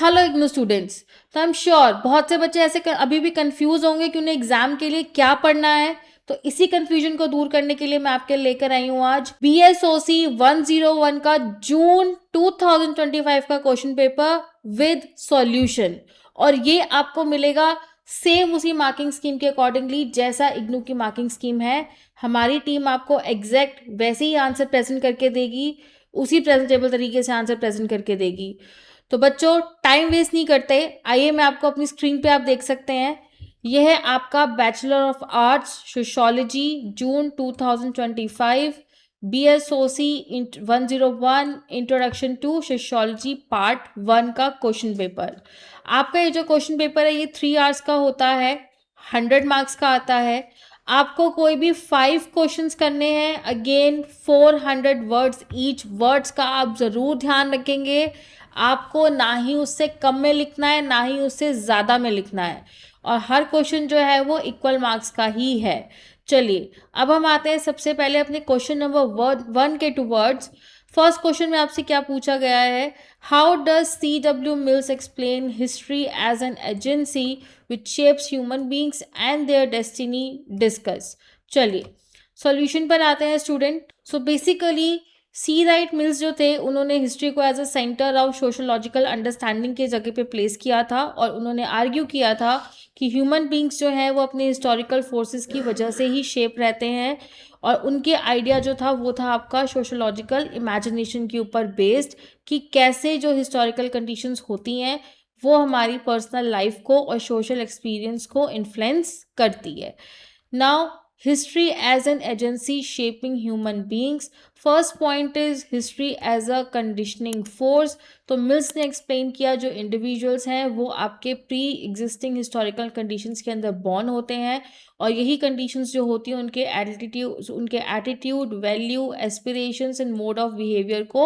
Hello IGNOU students. तो I am sure बहुत से बच्चे ऐसे अभी भी कंफ्यूज होंगे कि उन्हें एग्जाम के लिए क्या पढ़ना है। तो इसी कंफ्यूजन को दूर करने के लिए मैं आपके लेकर आई हूँ आज BSOC 101 का जून 2025 का क्वेश्चन पेपर विद सॉल्यूशन। और ये आपको मिलेगा सेम उसी मार्किंग स्कीम के अकॉर्डिंगली जैसा इग्नू की मार्किंग स्कीम है। हमारी टीम आपको एग्जैक्ट वैसे ही आंसर प्रेजेंट करके देगी, उसी प्रेजेंटेबल तरीके से आंसर प्रेजेंट करके देगी। तो बच्चों टाइम वेस्ट नहीं करते, आइए मैं आपको अपनी स्क्रीन पे आप देख सकते हैं। यह है आपका Bachelor of Arts sociology June 2025 BSOC 101 introduction to sociology part 1 का क्वेश्चन पेपर। आपका ये जो क्वेश्चन पेपर है ये 3 आवर्स का होता है, 100 मार्क्स का आता है। आपको कोई भी 5 क्वेश्चंस करने हैं, अगेन 400 वर्ड्स ईच। वर्ड्स का आप ज़रूर ध्यान रखेंगे, आपको ना ही उससे कम में लिखना है ना ही उससे ज़्यादा में लिखना है, और हर क्वेश्चन जो है वो इक्वल मार्क्स का ही है। चलिए अब हम आते हैं सबसे पहले अपने क्वेश्चन नंबर 1 के 2 वर्ड्स। फर्स्ट क्वेश्चन में आपसे क्या पूछा गया है, how does CW Mills explain history as an agency which shapes human beings and their destiny, discuss. चलिए सॉल्यूशन पर आते हैं student. So basically C Wright Mills जो थे उन्होंने हिस्ट्री को as a centre of sociological understanding के जगह पे प्लेस किया था, और उन्होंने आर्ग्यू किया था कि ह्यूमन बींग्स जो हैं वो अपने हिस्टोरिकल फोर्सेस की वजह से ही शेप रहते हैं। और उनके आइडिया जो था वो था आपका सोशोलॉजिकल इमेजिनेशन के ऊपर बेस्ड, कि कैसे जो हिस्टोरिकल कंडीशंस होती हैं वो हमारी पर्सनल लाइफ को और सोशल एक्सपीरियंस को इन्फ्लुएंस करती है। Now history as an agency shaping human beings. First point is history as a conditioning force. तो मिल्स ने एक्सप्लेन किया जो इंडिविजुअल्स हैं वो आपके प्री एग्जिस्टिंग हिस्टोरिकल कंडीशंस के अंदर बॉर्न होते हैं, और यही कंडीशंस जो होती हैं उनके attitude value aspirations and mode of behaviour को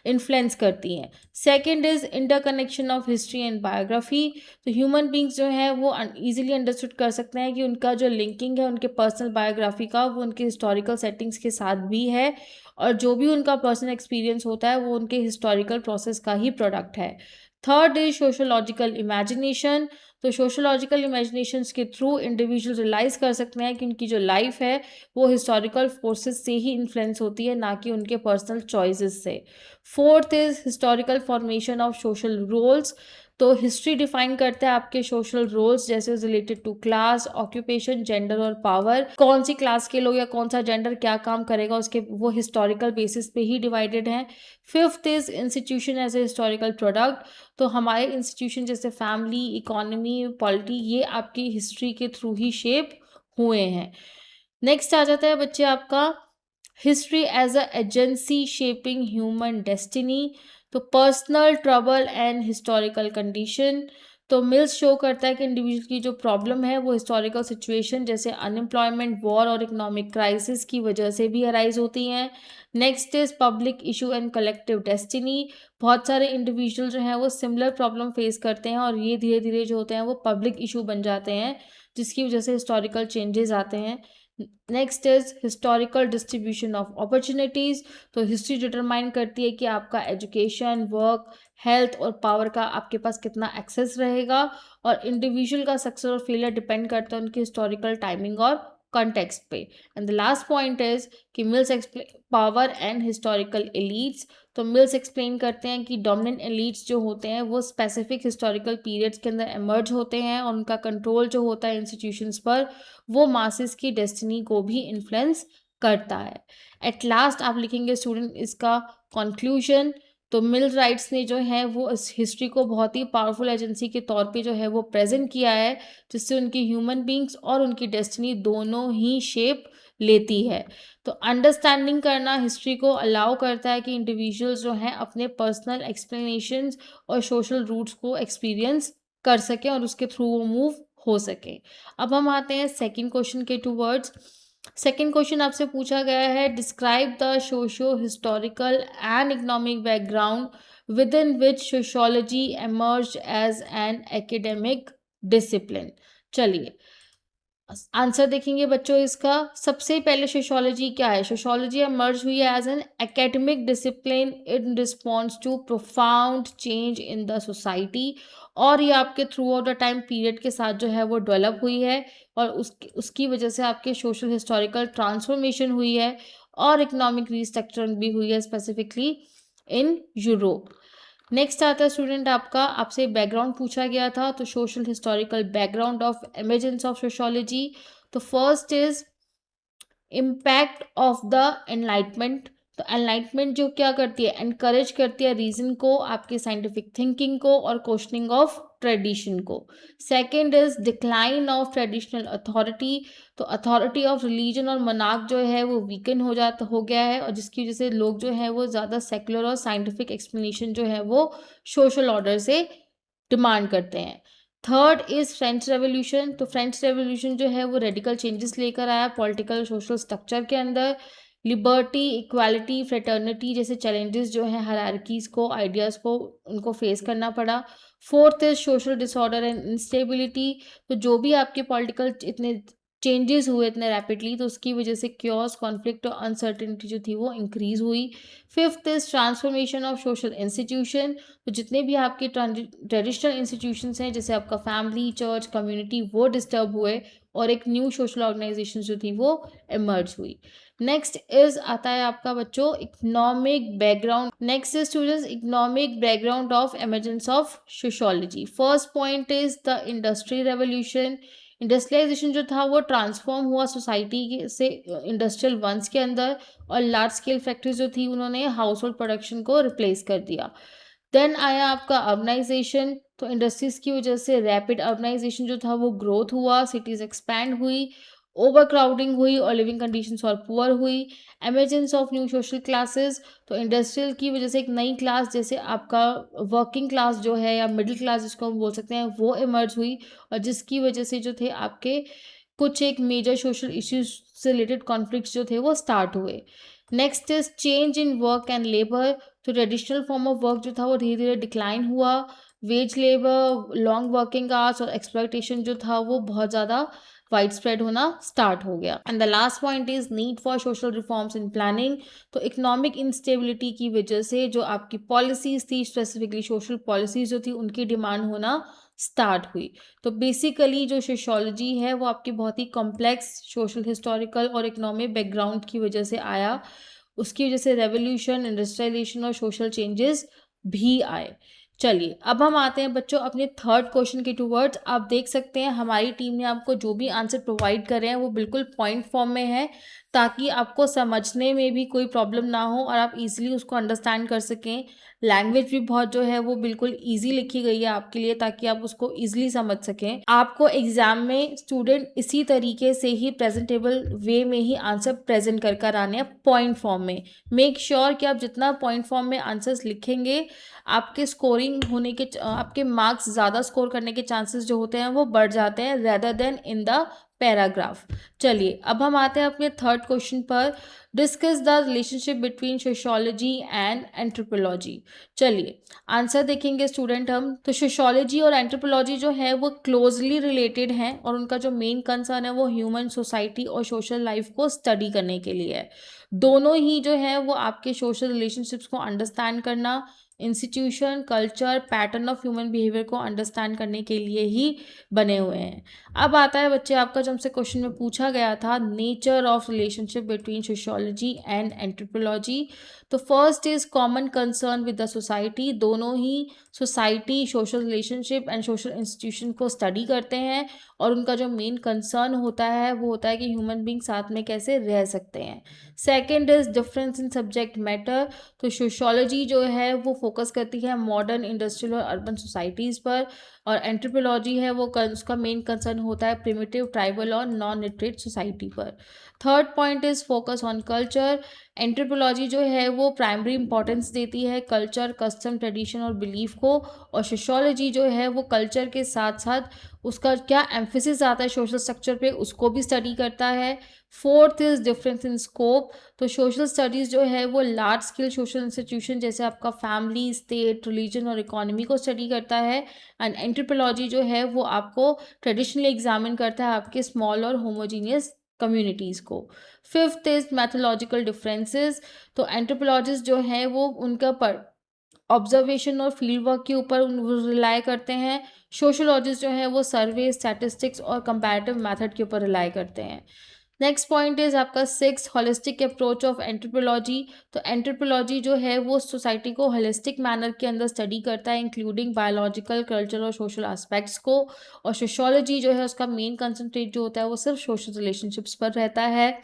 इन्फ्लुएंस करती हैं। Second is interconnection of history and biography. तो ह्यूमन बींग्स जो हैं वो ईजिली अंडरस्टूड कर सकते हैं कि उनका जो लिंकिंग है उनके पर्सनल बायोग्राफी का वो उनके हिस्टोरिकल सेटिंग्स के साथ भी है, और जो भी उनका पर्सनल एक्सपीरियंस होता है वो उनके हिस्टोरिकल प्रोसेस का ही प्रोडक्ट है। Third is sociological imagination. तो सोशोलॉजिकल इमेजिनेशंस के थ्रू इंडिविजुअल रियलाइज कर सकते हैं कि उनकी जो लाइफ है वो हिस्टोरिकल फोर्सेस से ही इन्फ्लुएंस होती है, ना कि उनके पर्सनल चॉइसेस से। Fourth is historical formation of social roles. तो हिस्ट्री डिफाइन करता है आपके सोशल रोल्स, जैसे related to class, occupation, gender और पावर। कौन सी क्लास के लोग या कौन सा जेंडर क्या काम करेगा उसके वो हिस्टोरिकल बेसिस पे ही डिवाइडेड हैं। Fifth is institution as a historical product. तो हमारे इंस्टीट्यूशन जैसे फैमिली, इकोनॉमी, पॉलिटी, ये आपकी हिस्ट्री के थ्रू ही शेप हुए हैं। नेक्स्ट आ जाता है बच्चे आपका history as a agency shaping human destiny. तो personal trouble and historical condition. तो मिल्स शो करता है कि इंडिविजुअल की जो प्रॉब्लम है वो हिस्टोरिकल सिचुएशन जैसे अनएम्प्लॉयमेंट, वॉर और इकोनॉमिक क्राइसिस की वजह से भी अराइज होती हैं। Next is public issue and collective destiny. बहुत सारे इंडिविजुअल जो हैं वो सिमिलर प्रॉब्लम फेस करते हैं, और ये धीरे धीरे जो होते हैं वो पब्लिक इशू बन जाते हैं, जिसकी वजह से हिस्टोरिकल चेंजेस आते हैं। Next is historical distribution of opportunities. तो हिस्ट्री डिटरमाइन करती है कि आपका एजुकेशन, वर्क, हेल्थ और पावर का आपके पास कितना एक्सेस रहेगा, और इंडिविजुअल का सक्सेस और फेलियर डिपेंड करता है उनकी हिस्टोरिकल टाइमिंग और कॉन्टेक्स्ट पे। And the last point is कि Mills explain power and historical elites. तो मिल्स एक्सप्लेन करते हैं कि डोमिनेंट एलीट्स जो होते हैं वो स्पेसिफिक हिस्टोरिकल पीरियड्स के अंदर एमर्ज होते हैं, और उनका कंट्रोल जो होता है इंस्टीट्यूशंस पर वो मासेस की डेस्टिनी को भी इन्फ्लुएंस करता है। एट लास्ट आप लिखेंगे स्टूडेंट इसका कंक्लूजन। तो मिल राइट्स ने जो है वो इस हिस्ट्री को बहुत ही पावरफुल एजेंसी के तौर पे जो है वो प्रेजेंट किया है, जिससे उनकी ह्यूमन बींग्स और उनकी डेस्टिनी दोनों ही शेप लेती है। तो अंडरस्टैंडिंग करना हिस्ट्री को अलाउ करता है कि इंडिविजुअल्स जो हैं अपने पर्सनल एक्सप्लेनेशंस और सोशल रूट्स को एक्सपीरियंस कर सकें और उसके थ्रू वो मूव हो सके। अब हम आते हैं सेकंड क्वेश्चन के 2 वर्ड्स। सेकंड क्वेश्चन आपसे पूछा गया है, describe the socio historical and economic background within which sociology emerge as an academic discipline. चलिए आंसर देखेंगे बच्चों इसका। सबसे पहले सोशियोलॉजी क्या है? सोशियोलॉजी इमर्ज हुई है as an academic discipline in response to profound change in the society, और ये आपके throughout the time period के साथ जो है वो डेवलप हुई है, और उसकी वजह से आपके सोशल हिस्टोरिकल ट्रांसफॉर्मेशन हुई है और इकोनॉमिक रिस्ट्रक्चरिंग भी हुई है स्पेसिफिकली इन यूरोप। नेक्स्ट आता है स्टूडेंट आपका, आपसे बैकग्राउंड पूछा गया था, तो social historical background of emergence of sociology. तो first is impact of the enlightenment. तो एनलाइटमेंट जो क्या करती है, एनकरेज करती है रीजन को, आपकी साइंटिफिक थिंकिंग को और क्वेश्चनिंग ऑफ ट्रेडिशन को। Second is decline of traditional authority. तो अथॉरिटी ऑफ रिलीजन और मनाक जो है वो वीकन हो गया है, और जिसकी वजह से लोग जो है वो ज़्यादा सेकुलर और साइंटिफिक एक्सप्लेनेशन जो है वो सोशल ऑर्डर से डिमांड करते हैं। Third is French revolution. तो फ्रेंच रेवोल्यूशन जो है वो रेडिकल चेंजेस लेकर आया पॉलिटिकल सोशल स्ट्रक्चर के अंदर। लिबर्टी, इक्वालिटी, फ्रेटर्निटी जैसे चैलेंजेस जो है हायरार्कीज को, आइडियाज़ को, उनको फेस करना पड़ा। Fourth is social disorder and instability. तो जो भी आपके पॉलिटिकल इतने चेंजेस हुए इतने रैपिडली, तो उसकी वजह से क्योस, कॉन्फ्लिक्ट और अनसर्टेनिटी जो थी वो इंक्रीज हुई। Fifth is transformation of social institution. तो जितने भी आपके ट्रेडिशनल इंस्टीट्यूशंस हैं, जैसे आपका फैमिली, चर्च, कम्युनिटी, वो डिस्टर्ब हुए और एक न्यू सोशल ऑर्गेनाइजेशन जो थी वो इमर्ज हुई। नेक्स्ट इज आता है आपका बच्चों economic background. Next is students economic background of emergence of sociology. First point is the industry revolution. Industrialization जो था वो ट्रांसफॉर्म हुआ सोसाइटी से इंडस्ट्रियल वंस के अंदर, और लार्ज स्केल फैक्ट्रीज जो थी उन्होंने हाउस होल्ड प्रोडक्शन को रिप्लेस कर दिया। देन आया आपका अर्बनाइजेशन। तो इंडस्ट्रीज की वजह से रैपिड अर्बनाइजेशन जो था वो ग्रोथ हुआ, सिटीज एक्सपैंड हुई, ओवर क्राउडिंग हुई और लिविंग कंडीशंस और पुअर हुई। Emergence of new social classes. तो इंडस्ट्रियल की वजह से एक नई क्लास, जैसे आपका वर्किंग क्लास जो है या मिडिल क्लास जिसको हम बोल सकते हैं, वो इमर्ज हुई, और जिसकी वजह से जो थे आपके कुछ एक मेजर सोशल इश्यूज से रिलेटेड कॉन्फ्लिक्ट्स जो थे वो स्टार्ट हुए। Next is change in work and labour. तो ट्रेडिशनल फॉर्म ऑफ वर्क जो था वो धीरे धीरे डिक्लाइन हुआ। Veg labour, long working hours और एक्सप्लॉयटेशन जो था वो बहुत ज़्यादा वाइड स्प्रेड होना स्टार्ट हो गया। And the last point is need for social reforms in planning. तो इकोनॉमिक इंस्टेबिलिटी की वजह से जो आपकी पॉलिसीज थी, स्पेसिफिकली सोशल पॉलिसीज जो थी, उनकी डिमांड होना स्टार्ट हुई। तो बेसिकली जो सोशियोलॉजी है वो आपकी बहुत ही कॉम्प्लेक्स सोशल, हिस्टोरिकल और इकोनॉमिक बैकग्राउंड की वजह से आया। उसकी वजह से रेवोल्यूशन, इंडस्ट्रियलाइजेशन और सोशल चेंजेस भी आए। चलिए अब हम आते हैं बच्चों अपने थर्ड क्वेश्चन के टूवर्ड्स। आप देख सकते हैं हमारी टीम ने आपको जो भी आंसर प्रोवाइड कर रहे हैं वो बिल्कुल पॉइंट फॉर्म में है, ताकि आपको समझने में भी कोई प्रॉब्लम ना हो और आप इजीली उसको अंडरस्टैंड कर सकें। लैंग्वेज भी बहुत जो है वो बिल्कुल इजी लिखी गई है आपके लिए, ताकि आप उसको इजीली समझ सकें। आपको एग्जाम में स्टूडेंट इसी तरीके से ही प्रेजेंटेबल वे में ही आंसर प्रेजेंट कर कर आने हैं पॉइंट फॉर्म में। मेक श्योर कि आप जितना पॉइंट फॉर्म में आंसर्स लिखेंगे, आपके स्कोरिंग होने के आपके मार्क्स ज़्यादा स्कोर करने के चांसेस जो होते हैं वो बढ़ जाते हैं, rather then in the paragraph. चलिए अब हम आते हैं अपने थर्ड क्वेश्चन पर। Discuss the relationship between sociology and anthropology. चलिए आंसर देखेंगे स्टूडेंट हम। तो सोशियोलॉजी और एंथ्रोपोलॉजी जो है वो क्लोजली रिलेटेड हैं, और उनका जो मेन कंसर्न है वो ह्यूमन सोसाइटी और सोशल लाइफ को स्टडी करने के लिए है। दोनों ही जो है वो आपके सोशल रिलेशनशिप्स को अंडरस्टैंड करना, institution, culture, pattern of human behaviour को अंडरस्टैंड करने के लिए ही बने हुए हैं। अब आता है बच्चे आपका जो हमसे क्वेश्चन में पूछा गया था, nature of relationship between sociology and anthropology. तो first is common concern with the society. दोनों ही society, social relationship and social institution को स्टडी करते हैं, और उनका जो मेन कंसर्न होता है वो होता है कि ह्यूमन बींग साथ में कैसे रह सकते हैं। Second is difference in subject matter. तो सोशियोलॉजी जो है वो फोकस करती है मॉडर्न, इंडस्ट्रियल और अर्बन सोसाइटीज़ पर, और एंथ्रोपोलॉजी है वो उसका मेन कंसर्न होता है प्रिमिटिव, ट्राइबल और नॉन लिटरेट सोसाइटी पर। Third point is focus on culture. Anthropology जो है वो प्राइमरी इंपॉर्टेंस देती है कल्चर, कस्टम, ट्रेडिशन और बिलीफ को, और सोशियोलॉजी जो है वो कल्चर के साथ साथ उसका क्या एम्फेसिस आता है सोशल स्ट्रक्चर पे उसको भी स्टडी करता है। Fourth is difference in scope, तो सोशल स्टडीज़ जो है वो लार्ज स्केल सोशल इंस्टीट्यूशन जैसे आपका फैमिली, स्टेट, रिलीजन और इकोनॉमी को स्टडी करता है। एंड एंथ्रोपोलॉजी जो है वो आपको ट्रेडिशनली एग्जामिन करता है आपके स्मॉल और होमोजीनियस कम्युनिटीज़ को। फिफ्थ इज मैथोलॉजिकल डिफरेंसेस, तो एंथ्रोपोलॉजिस्ट जो हैं वो उनका पर ऑब्जर्वेशन और फील्ड वर्क के ऊपर रिलाय करते हैं। सोशोलॉजिस्ट जो है वो सर्वे, स्टैटिस्टिक्स और कंपैरेटिव मेथड के ऊपर रिलाय करते हैं। नेक्स्ट पॉइंट इज आपका six holistic approach of anthropology, तो एंथ्रोपोलॉजी जो है वो सोसाइटी को होलिस्टिक मैनर के अंदर स्टडी करता है इंक्लूडिंग बायोलॉजिकल, कल्चर और सोशल एस्पेक्ट्स को। और सोशियोलॉजी जो है उसका मेन कंसंट्रेट जो होता है वो सिर्फ सोशल रिलेशनशिप्स पर रहता है।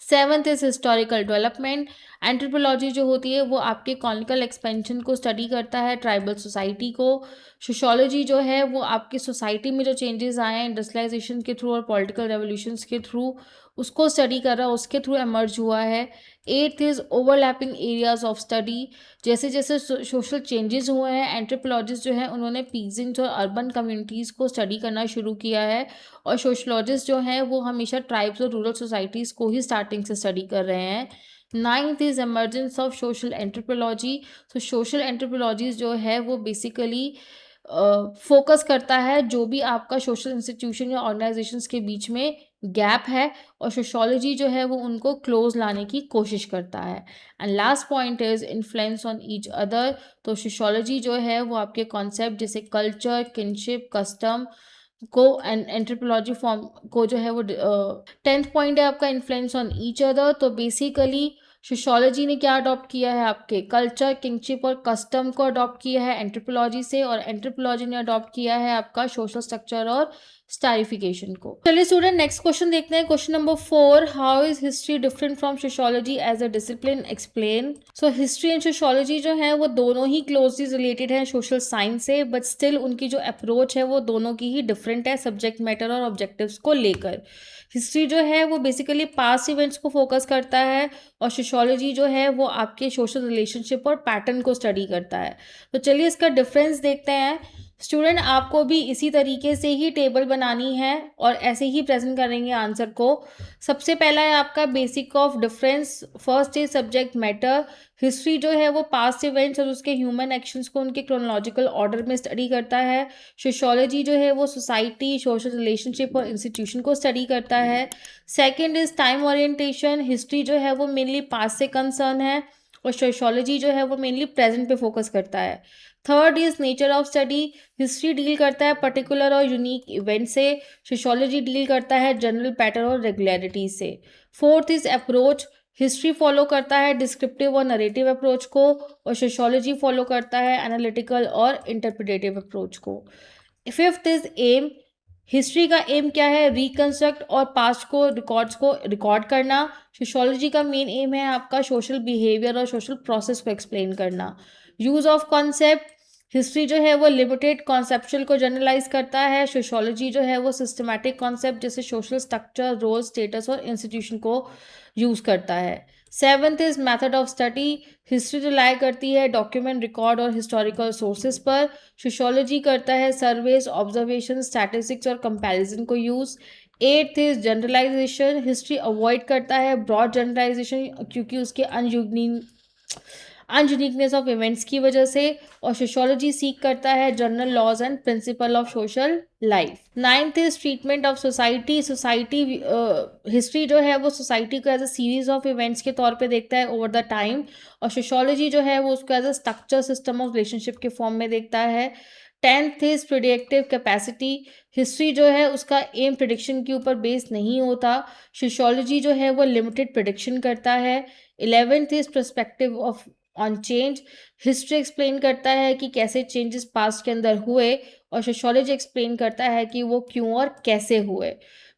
Seventh is historical development, anthropology जो होती है वो आपके कॉनिकल एक्सपेंशन को स्टडी करता है, ट्राइबल सोसाइटी को। सोशियोलॉजी जो है वो आपकी सोसाइटी में जो चेंजेस आए हैं इंडस्ट्रियलाइजेशन के थ्रू और पॉलिटिकल रेवोल्यूशंस के थ्रू उसको स्टडी कर रहा है, उसके थ्रू एमर्ज हुआ है। Eighth is overlapping areas of study, जैसे जैसे सोशल चेंजेस हुए हैं एंथ्रोपोलॉजिस्ट जो है उन्होंने पीजेंट्स और अर्बन कम्युनिटीज़ को स्टडी करना शुरू किया है, और सोशलॉजिस्ट जो हैं वो हमेशा ट्राइब्स और रूरल सोसाइटीज़ को ही स्टार्टिंग से स्टडी कर रहे हैं। Ninth is emergence of social anthropology, तो सोशल एंथ्रोपोलॉजीज जो है वो बेसिकली फोकस करता है जो भी आपका सोशल इंस्टीट्यूशन या ऑर्गेनाइजेशंस के बीच में गैप है, और सोशोलॉजी जो है वो उनको क्लोज लाने की कोशिश करता है। And last point is influence on each other, तो सोशोलॉजी जो है वो आपके कॉन्सेप्ट जैसे कल्चर, किनशिप, कस्टम को एंड एंथ्रोपोलॉजी फॉर्म को जो है वो टेंथ पॉइंट है आपका इन्फ्लुएंस ऑन ईच अदर, तो बेसिकली सोशियोलॉजी ने क्या अडॉप्ट किया है आपके कल्चर, किंगशिप और कस्टम को अडॉप्ट किया है एंथ्रोपोलॉजी से, और एंथ्रोपोलॉजी ने अडॉप्ट किया है आपका सोशल स्ट्रक्चर और स्टारिफिकेशन को। चलिए स्टूडेंट नेक्स्ट क्वेश्चन देखते हैं, question number 4, how is history different from sociology as a discipline, explain. So history and sociology जो है वो दोनों ही क्लोजली रिलेटेड है सोशल साइंस से, बट स्टिल उनकी जो अप्रोच है वो दोनों की ही डिफरेंट है सब्जेक्ट मैटर और ऑब्जेक्टिव्स को लेकर। हिस्ट्री जो है वो बेसिकली पास्ट इवेंट्स को फोकस करता है, और सोशियोलॉजी जो है वो आपके सोशल रिलेशनशिप और पैटर्न को स्टडी करता है। तो चलिए इसका डिफरेंस देखते हैं। स्टूडेंट आपको भी इसी तरीके से ही टेबल बनानी है और ऐसे ही प्रेजेंट करेंगे आंसर को। सबसे पहला है आपका basic of difference, first is subject matter. History जो है वो पास्ट इवेंट्स और उसके ह्यूमन एक्शंस को उनके क्रोनोलॉजिकल ऑर्डर में स्टडी करता है। सोशियोलॉजी जो है वो सोसाइटी, सोशल रिलेशनशिप और इंस्टीट्यूशन को स्टडी करता है। Second is time orientation, history जो है वो मेनली पास्ट से कंसर्न है, और सोशियोलॉजी जो है वो मेनली प्रेजेंट पे फोकस करता है। Third is nature of study, history deal करता है पर्टिकुलर और यूनिक इवेंट से, सोशियोलॉजी डील करता है जनरल पैटर्न और रेगुलरिटी से। Fourth is approach, history follow करता है डिस्क्रिप्टिव और नरेटिव अप्रोच को, और सोशियोलॉजी फॉलो करता है एनालिटिकल और इंटरप्रिटेटिव अप्रोच को। फिफ्थ इज एम, हिस्ट्री का एम क्या है, रिकंस्ट्रक्ट और पास्ट को रिकॉर्ड करना। सोशियोलॉजी का मेन एम है आपका सोशल बिहेवियर और सोशल प्रोसेस को एक्सप्लेन करना। यूज ऑफ कॉन्सेप्ट, हिस्ट्री जो है वो लिमिटेड कॉन्सेप्चुअल को जनरलाइज करता है, सोशियोलॉजी जो है वो सिस्टमैटिक कॉन्सेप्ट जैसे सोशल स्ट्रक्चर, रोल, स्टेटस और इंस्टीट्यूशन को यूज करता है। Seventh is method of study, history rely करती है डॉक्यूमेंट, रिकॉर्ड और हिस्टोरिकल सोर्सेज पर, सोशियोलॉजी करता है सर्वेज, ऑब्जर्वेशन, स्टैटिस्टिक्स और कंपैरिजन को use. Eighth is generalization, history avoid करता है ब्रॉड जनरलाइजेशन क्योंकि उसके अनयूनिकनेस ऑफ इवेंट्स की वजह से, और सोशियोलॉजी सीख करता है general laws and principle of social life. Ninth is treatment of society, history जो है वो सोसाइटी को as a series of events के तौर पे देखता है ओवर द टाइम, और सोशियोलॉजी जो है वो उसको as a structure system of relationship के फॉर्म में देखता है। Tenth is predictive capacity, history जो है उसका एम प्रिडिक्शन के ऊपर बेस नहीं होता, सोशियोलॉजी जो है वो लिमिटेड प्रिडिक्शन करता है। 11th is perspective of on change, history explain करता है कि कैसे चेंजेस पास्ट के अंदर हुए, और सोशियोलॉजी एक्सप्लेन करता है कि वो क्यों और कैसे हुए।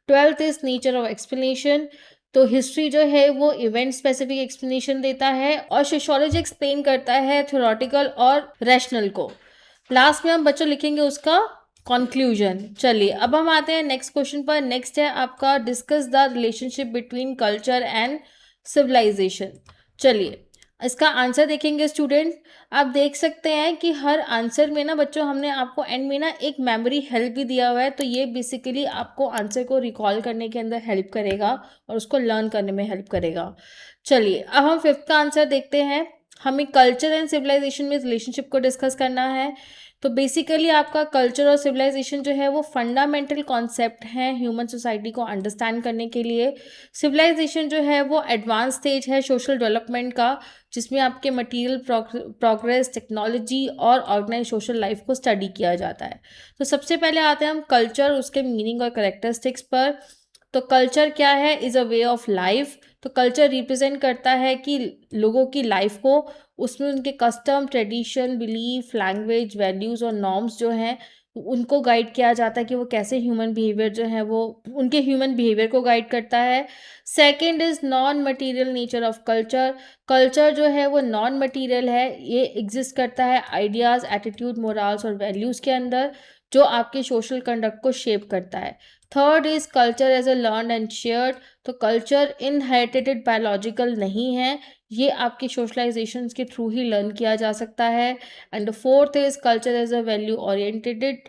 12th is nature of explanation, तो हिस्ट्री जो है वो इवेंट स्पेसिफिक एक्सप्लेनेशन देता है, और सोशियोलॉजी एक्सप्लेन करता है थ्योरेटिकल और रैशनल को। लास्ट में हम बच्चों लिखेंगे उसका कंक्लूजन। चलिए अब हम आते हैं नेक्स्ट क्वेश्चन पर। नेक्स्ट है आपका discuss the relationship between culture and civilization. चलिए इसका आंसर देखेंगे स्टूडेंट। आप देख सकते हैं कि हर आंसर में ना बच्चों हमने आपको एंड में ना एक मेमोरी हेल्प भी दिया हुआ है, तो ये बेसिकली आपको आंसर को रिकॉल करने के अंदर हेल्प करेगा और उसको लर्न करने में हेल्प करेगा। चलिए अब हम फिफ्थ का आंसर देखते हैं। हमें कल्चर एंड सिविलाइजेशन में रिलेशनशिप को डिस्कस करना है। तो बेसिकली आपका कल्चर और सिविलाइजेशन जो है वो फंडामेंटल कॉन्सेप्ट हैं ह्यूमन सोसाइटी को अंडरस्टैंड करने के लिए। सिविलाइजेशन जो है वो एडवांस स्टेज है सोशल डेवलपमेंट का, जिसमें आपके मटेरियल प्रोग्रेस, टेक्नोलॉजी और ऑर्गेनाइज सोशल लाइफ को स्टडी किया जाता है। तो सबसे पहले आते हैं हम कल्चर, उसके मीनिंग और करेक्टरिस्टिक्स पर। तो कल्चर क्या है? Is a way of life. तो कल्चर रिप्रेजेंट करता है कि लोगों की लाइफ को, उसमें उनके custom, tradition, belief, language, values और नॉर्म्स जो हैं उनको गाइड किया जाता है कि वो कैसे ह्यूमन बिहेवियर जो है वो उनके ह्यूमन बिहेवियर को गाइड करता है। Second is non material nature of culture. Culture जो है वो नॉन मटेरियल है, ये एग्जिस्ट करता है आइडियाज़, एटीट्यूड, मोरल्स और वैल्यूज़ के अंदर, जो आपके सोशल कंडक्ट को शेप करता है। Third is culture as a learn and shared. तो कल्चर इनहेरिटेड बायोलॉजिकल नहीं है, ये आपकी सोशलाइजेशन के थ्रू ही लर्न किया जा सकता है। And fourth is culture as a value oriented.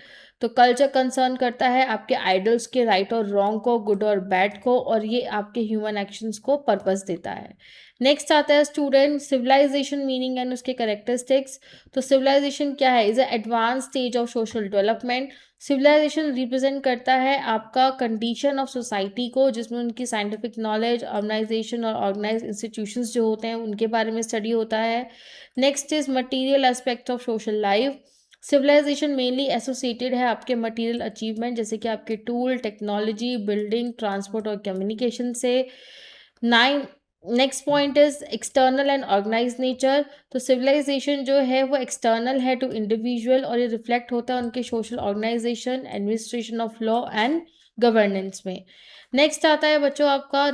तो कल्चर कंसर्न करता है आपके आइडल्स के राइट और रॉन्ग को, गुड और बैड को, और ये आपके ह्यूमन एक्शंस को पर्पस देता है। नेक्स्ट आता है स्टूडेंट सिविलाइजेशन मीनिंग एंड उसके करेक्टरिस्टिक्स। तो सिविलाइजेशन क्या है? Is a advance stage of social development. Civilization represent करता है आपका कंडीशन ऑफ सोसाइटी को, जिसमें उनकी साइंटिफिक नॉलेज, ऑर्गेनाइजेशन और ऑर्गेनाइज इंस्टीट्यूशंस जो होते हैं उनके बारे में स्टडी होता है। Next is material aspect of social life. Civilization mainly associated है आपके मटेरियल अचीवमेंट, जैसे कि आपके टूल, टेक्नोलॉजी, बिल्डिंग, ट्रांसपोर्ट और कम्युनिकेशन से। Nine next point is external and organize nature. तो सिविलाइजेशन जो है वो एक्सटर्नल है टू इंडिविजुअल, और ये रिफ्लेक्ट होता है उनके social organisation, administration of law and governance में। नेक्स्ट आता है बच्चों आपका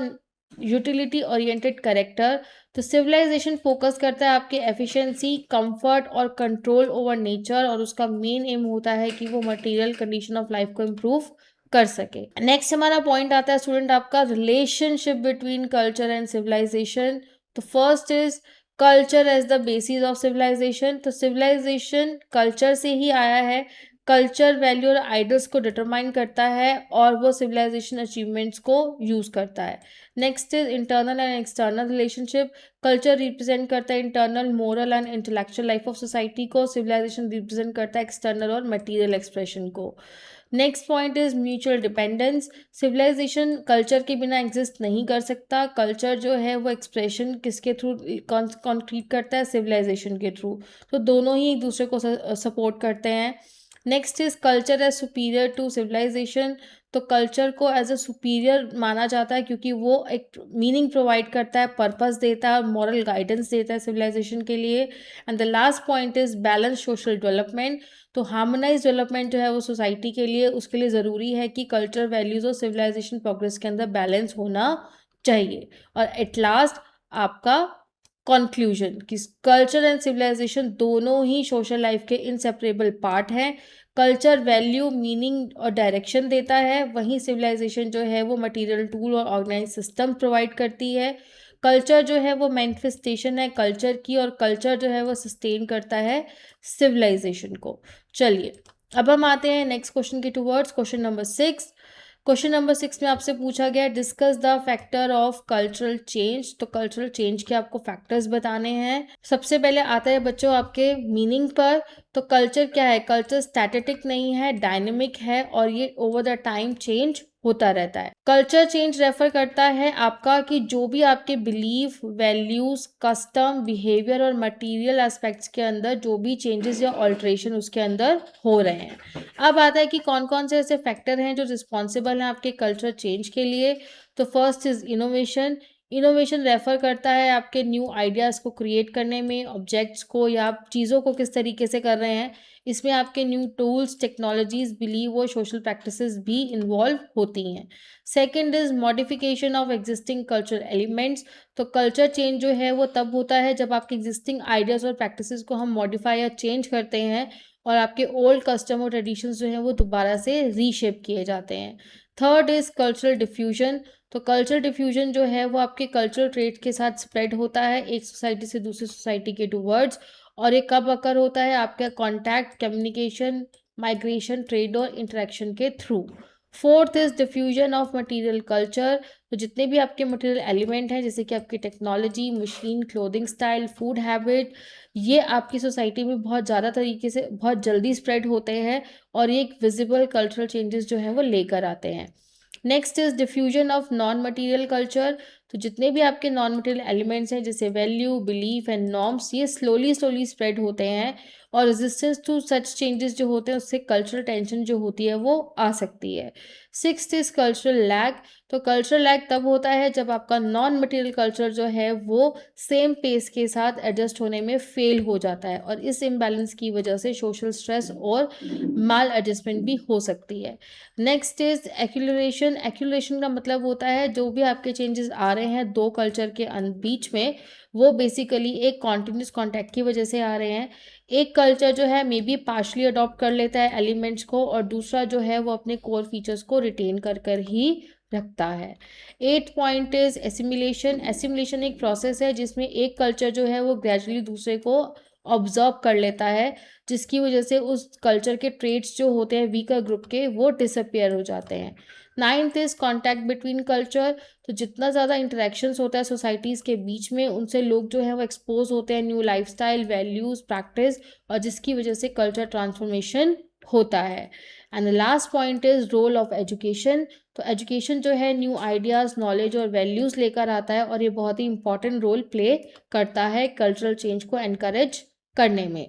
यूटिलिटी ओरिएंटेड करेक्टर। तो सिविलाइजेशन फोकस करता है आपके एफिशिएंसी, कंफर्ट और कंट्रोल ओवर नेचर, और उसका मेन एम होता है कि वो मटेरियल कंडीशन ऑफ लाइफ को इम्प्रूव कर सके। नेक्स्ट हमारा पॉइंट आता है स्टूडेंट आपका relationship between culture and civilisation. तो first is culture as the basis of civilisation. तो सिविलाइजेशन कल्चर से ही आया है। कल्चर वैल्यू और आइडल्स को डिटरमाइन करता है और वो सिविलाइजेशन अचीवमेंट्स को यूज करता है। Next is internal and external relationship. Culture represent करता है internal moral and intellectual life of society को, सिविलाइजेशन रिप्रेजेंट करता है एक्सटर्नल और मटेरियल एक्सप्रेशन को। Next point is mutual dependence. Civilization culture के बिना एग्जिस्ट नहीं कर सकता। कल्चर जो है वो एक्सप्रेशन किसके थ्रू कॉन्क्रीट करता है? सिविलाइजेशन के थ्रू। तो दोनों ही एक दूसरे को सपोर्ट करते हैं। Next is culture as superior to civilization. तो कल्चर को एज अ सुपीरियर माना जाता है क्योंकि वो एक मीनिंग प्रोवाइड करता है, पर्पस देता है, मॉरल गाइडेंस देता है सिविलाइजेशन के लिए। And the last point is balance social development. तो हार्मोनाइज डेवलपमेंट जो है वो सोसाइटी के लिए, उसके लिए ज़रूरी है कि कल्चर वैल्यूज़ और सिविलाइजेशन प्रोग्रेस के अंदर बैलेंस होना चाहिए। और एट लास्ट आपका कंक्लूजन कि कल्चर एंड सिविलाइजेशन दोनों ही सोशल लाइफ के इनसेपरेबल पार्ट हैं। कल्चर वैल्यू, मीनिंग और डायरेक्शन देता है, वहीं सिविलाइजेशन जो है वो मटेरियल टूल और ऑर्गेनाइज सिस्टम प्रोवाइड करती है। कल्चर जो है वो मैनिफेस्टेशन है कल्चर की, और कल्चर जो है वो सस्टेन करता है सिविलाइजेशन को। चलिए अब हम आते हैं नेक्स्ट क्वेश्चन के towards, question number 6। Question number 6 में आपसे पूछा गया discuss the factor of cultural change. तो कल्चरल चेंज के आपको फैक्टर्स बताने हैं। सबसे पहले आता है बच्चों आपके मीनिंग पर। तो कल्चर क्या है? कल्चर स्टैटिक नहीं है, डायनेमिक है, और ये ओवर द टाइम चेंज होता रहता है। कल्चर चेंज रेफर करता है आपका कि जो भी आपके बिलीफ, वैल्यूज, कस्टम, बिहेवियर और मटेरियल एस्पेक्ट्स के अंदर जो भी चेंजेस या ऑल्ट्रेशन उसके अंदर हो रहे हैं। अब आता है कि कौन कौन से ऐसे फैक्टर हैं जो रिस्पॉन्सिबल हैं आपके कल्चर चेंज के लिए। तो first is innovation. Innovation refer करता है आपके न्यू आइडियाज़ को क्रिएट करने में, ऑब्जेक्ट्स को या आप चीज़ों को किस तरीके से कर रहे हैं, इसमें आपके न्यू टूल्स, टेक्नोलॉजीज, बिलीव और सोशल प्रैक्टिसेस भी इन्वॉल्व होती हैं। Second is modification of existing cultural elements. तो कल्चर चेंज जो है वो तब होता है जब आपके एग्जिस्टिंग आइडियाज़ और प्रैक्टिसेस को हम मॉडिफाई या चेंज करते हैं और आपके ओल्ड कस्टम और ट्रेडिशंस जो हैं वो दोबारा से रीशेप किए जाते हैं। Third is cultural diffusion. तो कल्चर डिफ्यूजन जो है वो आपके कल्चरल ट्रेट के साथ स्प्रेड होता है एक सोसाइटी से दूसरी सोसाइटी के टूवर्ड्स, और ये कब अकर होता है? आपका कॉन्टैक्ट, कम्युनिकेशन, माइग्रेशन, ट्रेड और इंटरेक्शन के through. Fourth is diffusion of material culture. तो जितने भी आपके मटेरियल एलिमेंट हैं जैसे कि आपकी technology, machine, clothing style, food habit, ये आपकी सोसाइटी में बहुत ज़्यादा तरीके से बहुत जल्दी स्प्रेड होते हैं और ये एक विजिबल कल्चरल चेंजेस जो है वो लेकर आते हैं। Next is diffusion of non material culture. तो जितने भी आपके नॉन मटेरियल एलिमेंट्स हैं जैसे वैल्यू, बिलीफ एंड नॉर्म्स, ये स्लोली स्प्रेड होते हैं और रेजिस्टेंस टू सच चेंजेस जो होते हैं उससे कल्चरल टेंशन जो होती है वो आ सकती है। Sixth is cultural lag. तो कल्चरल लैग तब होता है जब आपका नॉन मटेरियल कल्चर जो है वो सेम पेस के साथ एडजस्ट होने में फेल हो जाता है और इस इम्बैलेंस की वजह से सोशल स्ट्रेस और माल एडजस्टमेंट भी हो सकती है। Next is एक्यूलरेशन। एक्यूलरेशन का मतलब होता है जो भी आपके चेंजेस आ रहे हैं दो कल्चर के बीच में, वो बेसिकली एक कॉन्टिन्यूस कॉन्टैक्ट की वजह से आ रहे हैं। एक कल्चर जो है मे बी पार्शली अडॉप्ट कर लेता है एलिमेंट्स को और दूसरा जो है वो अपने कोर फीचर्स को रिटेन कर ही रखता है। 8th point is assimilation. Assimilation एक प्रोसेस है जिसमें एक कल्चर जो है वो ग्रेजुअली दूसरे को ऑब्जर्व कर लेता है जिसकी वजह से उस कल्चर के ट्रेट्स जो होते हैं वीकर ग्रुप के वो डिसअपियर हो जाते हैं। 9th is contact between culture. तो जितना ज़्यादा इंटरेक्शंस होता है सोसाइटीज़ के बीच में उनसे लोग जो है वो एक्सपोज होते हैं न्यू लाइफस्टाइल, वैल्यूज़, प्रैक्टिस, और जिसकी वजह से कल्चर ट्रांसफॉर्मेशन होता है। And the last point is role of education. तो एजुकेशन जो है न्यू आइडियाज़, नॉलेज और वैल्यूज़ लेकर आता है और ये बहुत ही इंपॉर्टेंट रोल प्ले करता है कल्चरल चेंज को एनकरेज करने में।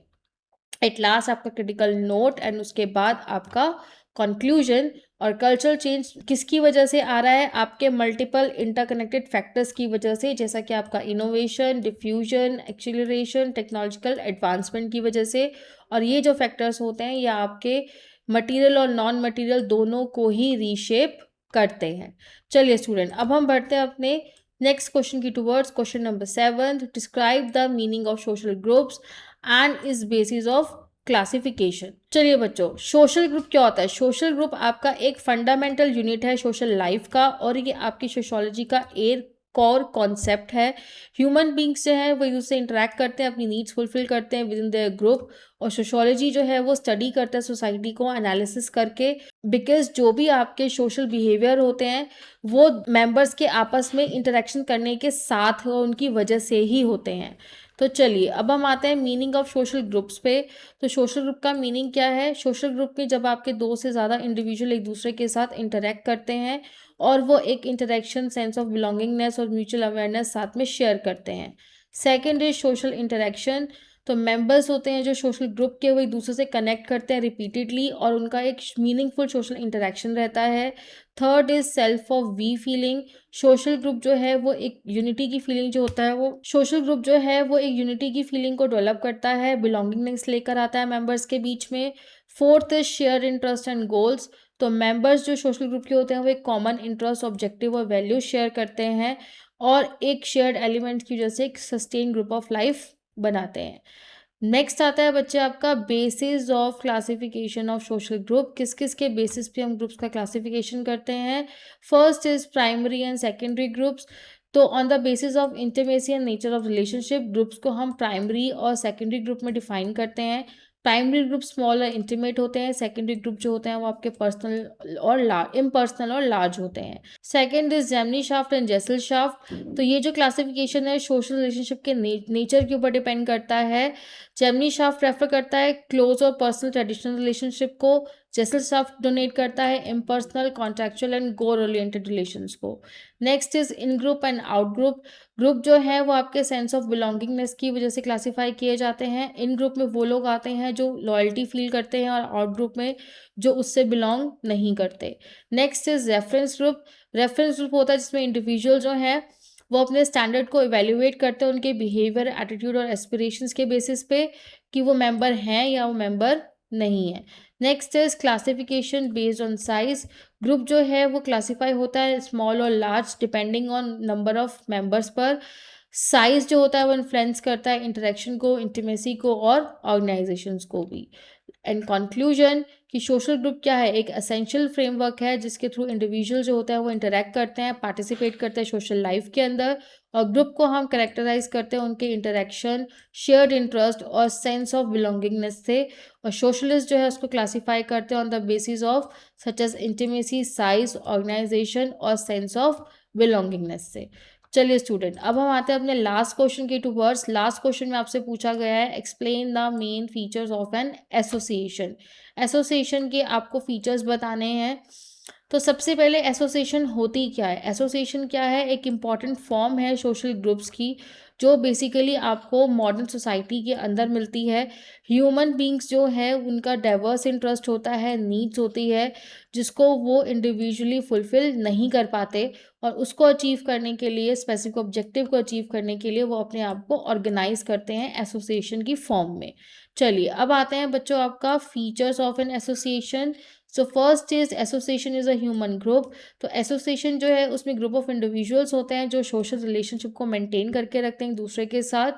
एट लास्ट आपका क्रिटिकल नोट एंड उसके बाद आपका कंक्लूजन। और कल्चरल चेंज किसकी वजह से आ रहा है? आपके मल्टीपल इंटरकनेक्टेड फैक्टर्स की वजह से, जैसा कि आपका innovation, diffusion, acceleration, technological advancement की वजह से। और ये जो फैक्टर्स होते हैं ये आपके मटेरियल और नॉन मटेरियल दोनों को ही रीशेप करते हैं। चलिए स्टूडेंट, अब हम बढ़ते हैं अपने नेक्स्ट क्वेश्चन की towards. Question number 7, describe the meaning of social groups and is basis of classification. चलिए बच्चों, सोशल ग्रुप क्या होता है? सोशल ग्रुप आपका एक फंडामेंटल यूनिट है सोशल लाइफ का और ये आपकी सोशोलॉजी का एक कोर कॉन्सेप्ट है। ह्यूमन बींग्स जो है वो उससे इंटरेक्ट करते हैं, अपनी नीड्स फुलफिल करते हैं विद इन देयर ग्रुप, और सोशोलॉजी जो है वो स्टडी करता है सोसाइटी को एनालिसिस करके, बिकॉज जो भी आपके सोशल बिहेवियर होते हैं वो मेंबर्स के आपस में इंटरेक्शन करने के साथ उनकी वजह से ही होते हैं। तो चलिए अब हम आते हैं मीनिंग ऑफ सोशल ग्रुप्स पे। तो सोशल ग्रुप का मीनिंग क्या है? सोशल ग्रुप में जब आपके दो से ज़्यादा इंडिविजुअल एक दूसरे के साथ इंटरेक्ट करते हैं और वो एक इंटरेक्शन, सेंस ऑफ बिलोंगिंगनेस और म्यूचुअल अवेयरनेस साथ में शेयर करते हैं। Second is social interaction. तो मेंबर्स होते हैं जो सोशल ग्रुप के वो एक दूसरे से कनेक्ट करते हैं रिपीटेडली और उनका एक मीनिंगफुल सोशल इंटरेक्शन रहता है। Third is self of we feeling. Social group जो है वो एक यूनिटी की फीलिंग जो होता है, वो सोशल ग्रुप जो है वो एक यूनिटी की फीलिंग को डेवलप करता है, बिलोंगिंगनेस लेकर आता है मेंबर्स के बीच में। Fourth is share interest and goals. तो मेंबर्स जो सोशल ग्रुप के होते हैं वो एक कॉमन इंटरेस्ट, ऑब्जेक्टिव और वैल्यू शेयर करते हैं और एक शेयर्ड एलिमेंट की वजह से एक सस्टेन ग्रुप ऑफ लाइफ बनाते हैं। नेक्स्ट आता है बच्चे आपका basis of classification of social group. किस किस के बेसिस पे हम ग्रुप्स का क्लासिफिकेशन करते हैं? First is primary and secondary groups. तो on the basis of intimacy and nature of relationship groups को हम प्राइमरी और सेकेंडरी ग्रुप में डिफाइन करते हैं। प्राइमरी ग्रुप स्मॉल और इंटीमेट होते हैं, सेकेंडरी ग्रुप जो होते हैं वो आपके पर्सनल और इम्पर्सनल और लार्ज होते हैं। Second is Gemeinschaft and Gesellschaft. तो ये जो क्लासिफिकेशन है सोशल रिलेशनशिप के नेचर के ऊपर डिपेंड करता है। जेमनी शाफ्ट रेफर करता है क्लोज और पर्सनल ट्रेडिशनल रिलेशनशिप को, जेसल शाफ्ट डोनेट करता है impersonal, contractual and goal oriented relations को। Next is in group and out group. Group जो है वो आपके सेंस ऑफ बिलोंगिंगनेस की वजह से क्लासीफाई किए जाते हैं। इन ग्रुप में वो लोग आते हैं जो लॉयल्टी फील करते हैं और आउट ग्रुप में जो उससे बिलोंग नहीं करते। Next is reference group. Reference group होता है जिसमें इंडिविजुअल जो है वो अपने स्टैंडर्ड को इवेल्युएट करते हैं उनके बिहेवियर, एटीट्यूड और एस्पिरेशंस के बेसिस पे कि वो मेंबर हैं या वो मेंबर नहीं है। Next is classification based on size. Group जो है वो क्लासीफाई होता है स्मॉल और large depending on number of members पर। साइज जो होता है वो इन्फ्लुएंस करता है इंटरेक्शन को, इंटीमेसी को और ऑर्गेनाइजेशंस को भी। एंड कंक्लूजन कि सोशल ग्रुप क्या है, एक एसेंशियल फ्रेमवर्क है जिसके थ्रू इंडिविजुअल जो होता है वो इंटरेक्ट करते हैं, पार्टिसिपेट करते हैं सोशल लाइफ के अंदर, और ग्रुप को हम कैरेक्टराइज करते हैं उनके इंटरेक्शन, शेयर्ड इंटरेस्ट और सेंस ऑफ बिलोंगिंगनेस से। और सोशलिस्ट जो है उसको क्लासीफाई करते हैं on the basis of such as intimacy, size, organization और सेंस ऑफ बिलोंगिंगनेस से। चलिए स्टूडेंट, अब हम आते हैं अपने लास्ट क्वेश्चन के टूवर्ड्स। लास्ट क्वेश्चन में आपसे पूछा गया है explain the main features of an association. Association के आपको फीचर्स बताने हैं। तो सबसे पहले एसोसिएशन होती क्या है? एसोसिएशन क्या है? एक इम्पॉर्टेंट फॉर्म है सोशल ग्रुप्स की, जो बेसिकली आपको मॉडर्न सोसाइटी के अंदर मिलती है। ह्यूमन बींग्स जो है उनका डाइवर्स इंटरेस्ट होता है, नीड्स होती है, जिसको वो इंडिविजुअली फुलफिल नहीं कर पाते, और उसको अचीव करने के लिए, स्पेसिफिक ऑब्जेक्टिव को अचीव करने के लिए वो अपने आप को ऑर्गेनाइज करते हैं एसोसिएशन की फॉर्म में। चलिए अब आते हैं बच्चों आपका features of an association. So first is association is a human group. तो एसोसिएशन जो है उसमें ग्रुप ऑफ इंडिविजुअल्स होते हैं जो सोशल रिलेशनशिप को मेंटेन करके रखते हैं एक दूसरे के साथ,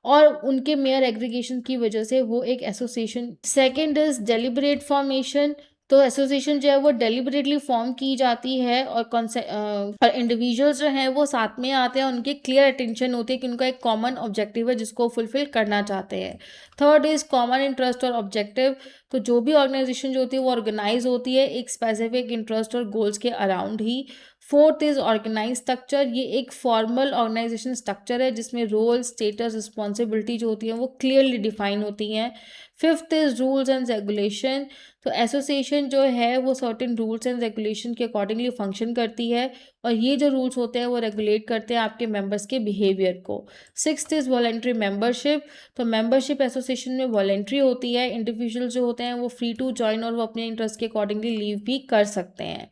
और उनके मेयर एग्रीगेशन की वजह से वो एक association. Second is deliberate formation. तो एसोसिएशन जो है वो डेलिबरेटली फॉर्म की जाती है, और इंडिविजुअल्स जो हैं वो साथ में आते हैं, उनकी क्लियर अटेंशन होती है कि उनका एक कॉमन ऑब्जेक्टिव है जिसको फुलफिल करना चाहते हैं। थर्ड इज कॉमन इंटरेस्ट और ऑब्जेक्टिव। तो जो भी ऑर्गेनाइजेशन जो होती है वो ऑर्गेनाइज होती है एक स्पेसिफिक इंटरेस्ट और गोल्स के अराउंड ही। Fourth is organize structure. ये एक फॉर्मल ऑर्गेनाइजेशन स्ट्रक्चर है जिसमें रोल, स्टेटस, रिस्पॉन्सिबिलिटी जो होती है वो क्लियरली डिफाइन होती हैं। Fifth is rules and regulation. तो एसोसिएशन जो है वो सर्टेन रूल्स एंड रेगुलेशन के अकॉर्डिंगली फंक्शन करती है, और ये जो रूल्स होते हैं वो रेगुलेट करते हैं आपके मेंबर्स के बिहेवियर को। Sixth is voluntary membership. तो मेंबरशिप एसोसिएशन में वॉलेंट्री होती है, इंडिविजुअल जो होते हैं वो फ्री टू ज्वाइन और वो अपने इंटरेस्ट के अकॉर्डिंगली लीव भी कर सकते हैं।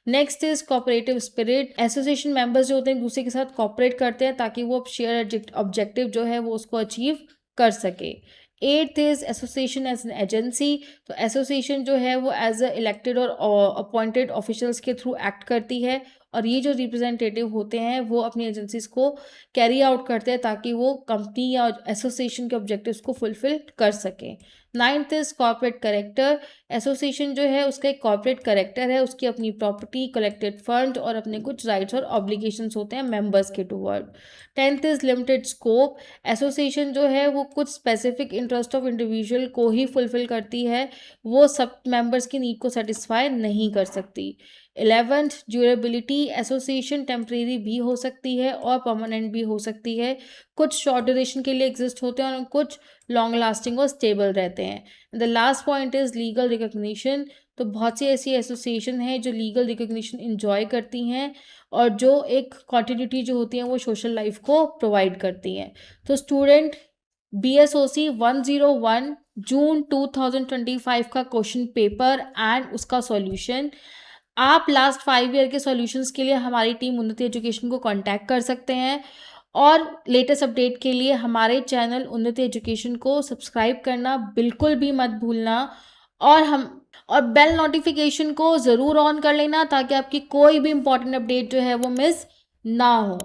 Next is cooperative spirit. Association members जो होते हैं एक दूसरे के साथ कोऑपरेट करते हैं ताकि वो शेयर ऑब्जेक्टिव जो है वो उसको अचीव कर सके। Eighth is association as an agency. तो एसोसिएशन जो है वो एज अ इलेक्टेड और अपॉइंटेड ऑफिशियल्स के थ्रू एक्ट करती है, और ये जो रिप्रेजेंटेटिव होते हैं वो अपनी एजेंसीज को कैरी आउट करते हैं ताकि वो कंपनी या एसोसिएशन के ऑब्जेक्टिव्स को फुलफिल कर सकें। Ninth is corporate character. Association जो है उसका एक कॉर्पोरेट करेक्टर है, उसकी अपनी प्रॉपर्टी, कलेक्टेड फंड और अपने कुछ राइट्स और ऑब्लिगेशंस होते हैं मेंबर्स के toward. Tenth is limited scope. Association जो है वो कुछ स्पेसिफिक इंटरेस्ट ऑफ इंडिविजुअल को ही फुलफिल करती है, वो सब मेंबर्स की नीड को सेटिस्फाई नहीं कर सकती। 11th durability. एसोसिएशन टेम्परेरी भी हो सकती है और परमानेंट भी हो सकती है, कुछ शॉर्ट ड्यूरेशन के लिए एग्जिस्ट होते हैं और कुछ लॉन्ग लास्टिंग और स्टेबल रहते हैं। The last point is legal recognition. तो बहुत सी ऐसी एसोसिएशन हैं जो लीगल रिकग्निशन इंजॉय करती हैं और जो एक कॉन्टिन्यूटी जो होती है वो सोशल लाइफ को प्रोवाइड करती हैं। तो स्टूडेंट, BSOC 101 जून 2025 का क्वेश्चन पेपर एंड उसका सॉल्यूशन। आप लास्ट 5 ईयर के सॉल्यूशंस के लिए हमारी टीम उन्नति एजुकेशन को कांटेक्ट कर सकते हैं, और लेटेस्ट अपडेट के लिए हमारे चैनल उन्नति एजुकेशन को सब्सक्राइब करना बिल्कुल भी मत भूलना, और बेल नोटिफिकेशन को ज़रूर ऑन कर लेना ताकि आपकी कोई भी इंपॉर्टेंट अपडेट जो है वो मिस ना हो।